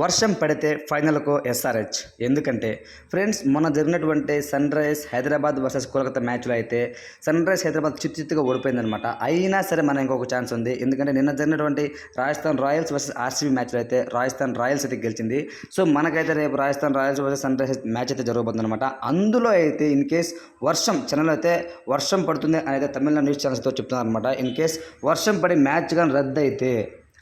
వర్షం పడితే ఫైనల్కు ఎస్ఆర్హెచ్. ఎందుకంటే ఫ్రెండ్స్, మొన్న జరిగినటువంటి Sun Rise Hyderabad versus Kolkata మ్యాచ్లో అయితే సన్ రైజ్ హైదరాబాద్ చిత్తుగా ఓడిపోయిందనమాట. అయినా సరే మన ఇంకొక ఛాన్స్ ఉంది. ఎందుకంటే నిన్న జరిగినటువంటి రాజస్థాన్ రాయల్స్ వర్సెస్ ఆర్సీబీ మ్యాచ్లో అయితే రాజస్థాన్ రాయల్స్ అయితే గెలిచింది. సో మనకైతే రేపు Rajasthan Royals versus Sun Rise match అయితే జరగబోతుంది అనమాట. అందులో అయితే ఇన్ కేస్ వర్షం ఛానల్ అయితే వర్షం పడుతుంది అని అయితే తమిళనాడు న్యూస్ ఛానల్స్తో చెప్తున్నారు అనమాట. ఇన్ కేస్ వర్షం పడి మ్యాచ్ కానీ రద్దు అయితే,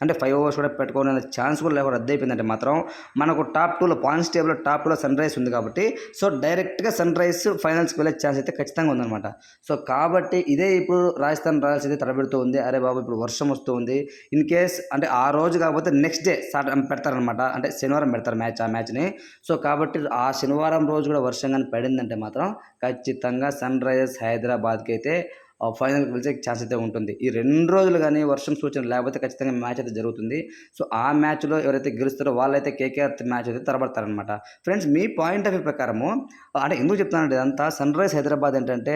అంటే 5 ఓవర్స్ కూడా పెట్టుకోవాలనే ఛాన్స్ కూడా లేకుండా రద్దు అయిపోయిందంటే మాత్రం మనకు టాప్ 2లో పాయింట్స్ టేబుల్లో టాప్ 2లో సన్ రైజ్ ఉంది కాబట్టి సో డైరెక్ట్గా సన్ రైజ్ ఫైనల్స్కి వెళ్ళే ఛాన్స్ అయితే ఖచ్చితంగా ఉందన్నమాట. సో కాబట్టి ఇదే ఇప్పుడు రాజస్థాన్ రాయల్స్ అయితే తడబెడుతూ ఉంది. అరే బాబు, ఇప్పుడు వర్షం వస్తూ ఉంది, ఇన్ కేస్ అంటే ఆ రోజు కాకపోతే నెక్స్ట్ డే పెడతారనమాట. అంటే శనివారం పెడతారు ఆ మ్యాచ్ని. సో కాబట్టి ఆ శనివారం రోజు కూడా వర్షం కానీ పడిందంటే మాత్రం ఖచ్చితంగా సన్ రైజర్స్ హైదరాబాద్కి అయితే ఫైనల్కి వెళ్ళే ఛాన్స్ అయితే ఉంటుంది. ఈ 2 రోజులు కానీ వర్షం సూచన లేకపోతే ఖచ్చితంగా మ్యాచ్ అయితే జరుగుతుంది. సో ఆ మ్యాచ్లో ఎవరైతే గెలుస్తారో వాళ్ళైతే కేకేఆర్ మ్యాచ్ అయితే తరబడతారనమాట. ఫ్రెండ్స్, మీ పాయింట్ ఆఫ్ వ్యూ ప్రకారము అంటే ఎందుకు చెప్తానంటే ఇదంతా, సన్ రైజ్ హైదరాబాద్ ఏంటంటే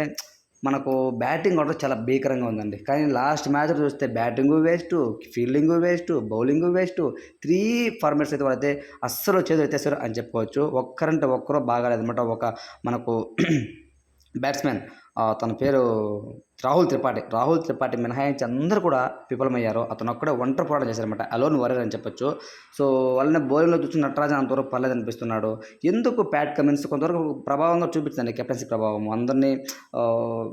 మనకు బ్యాటింగ్ ఆర్డర్ చాలా భీకరంగా ఉందండి. కానీ లాస్ట్ మ్యాచ్లో చూస్తే batting waste, fielding waste, bowling waste, 3 formats అయితే వాళ్ళైతే అస్సలు చేతులు ఎత్తేస్తారు అని చెప్పుకోవచ్చు. ఒక్కరంటే ఒక్కరో బాగాలేదన్నమాట. ఒక మనకు బ్యాట్స్మెన్, తన పేరు రాహుల్ త్రిపాఠి మినహాయించి అందరూ కూడా విఫలమయ్యారు. అతను ఒక్కడే ఒంటరి పోరాటం చేశారనమాట. అలోన్ వారియర్ అని చెప్పొచ్చు. సో వాళ్ళని బౌలింగ్లో చూసి నటరాజన్ అంతవరకు పర్లేదు అనిపిస్తున్నాడు. ఎందుకు ప్యాట్ కమిన్స్ కొంతవరకు ప్రభావంగా చూపించిందండి, కెప్టెన్సీ ప్రభావం. అందరినీ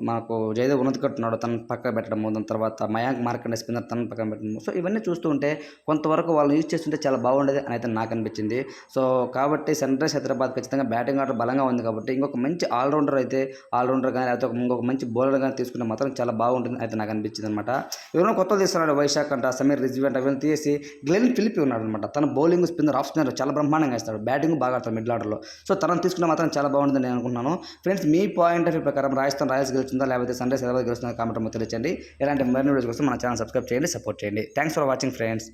మనకు జయదేవ్ ఉన్నతి కట్టున్నాడు, తన పక్క పెట్టడము, దాని తర్వాత మయాంక్ మార్కండే స్పిన్నర్ తన పక్కన పెట్టడము. సో ఇవన్నీ చూస్తూ ఉంటే కొంతవరకు వాళ్ళు యూజ్ చేస్తుంటే చాలా బాగుండేది అని అయితే నాకు అనిపించింది. సో కాబట్టి సన్ రైజ్ హైదరాబాద్ ఖచ్చితంగా బ్యాటింగ్ ఆర్డర్ బలంగా ఉంది కాబట్టి ఇంకొక మంచి ఆల్రౌండర్ కానీ లేకపోతే ఇంకొక మంచి బౌలర్ కానీ తీసుకుంటే మాత్రం చాలా బాగుంటుంది అయితే నాకు అనిపించింది అనమాట. ఎవరైనా కొత్త తీస్తున్నాడు, వైశాఖ్ అంట, సమీర్ రిజ్వీ అంట, వీళ్ళని తీసి గ్లెన్ ఫిలిప్ ఉన్నాడు అనమాట. తన బౌలింగ్ స్పిన్నర్, ఆఫ్ స్పిన్నర్ చాలా బ్రహ్మాండంగా ఇస్తాడు, బ్యాటింగ్ బాగా ఆడతాడు మిడిల్ ఆర్డర్లో. సో తనను తీసుకుంటే మాత్రం చాలా బాగుంటుందని నేను అనుకున్నాను. ఫ్రెండ్స్, మీ పాయింట్ ఆఫ్ వ్యూ ప్రకారం రాజస్థాన్ రాయల్స్ గెలుస్తుందా లేకపోతే సన్ రైజ్ హైదరాబాద్ గెలుస్తుందా కామెంట్ తెలియజేయండి. ఇలాంటి మరిన్ని వీడియోస్ కోసం మన ఛానల్ సబ్స్క్రైబ్ చేయండి, సపోర్ట్ చేయండి. Thanks for watching friends.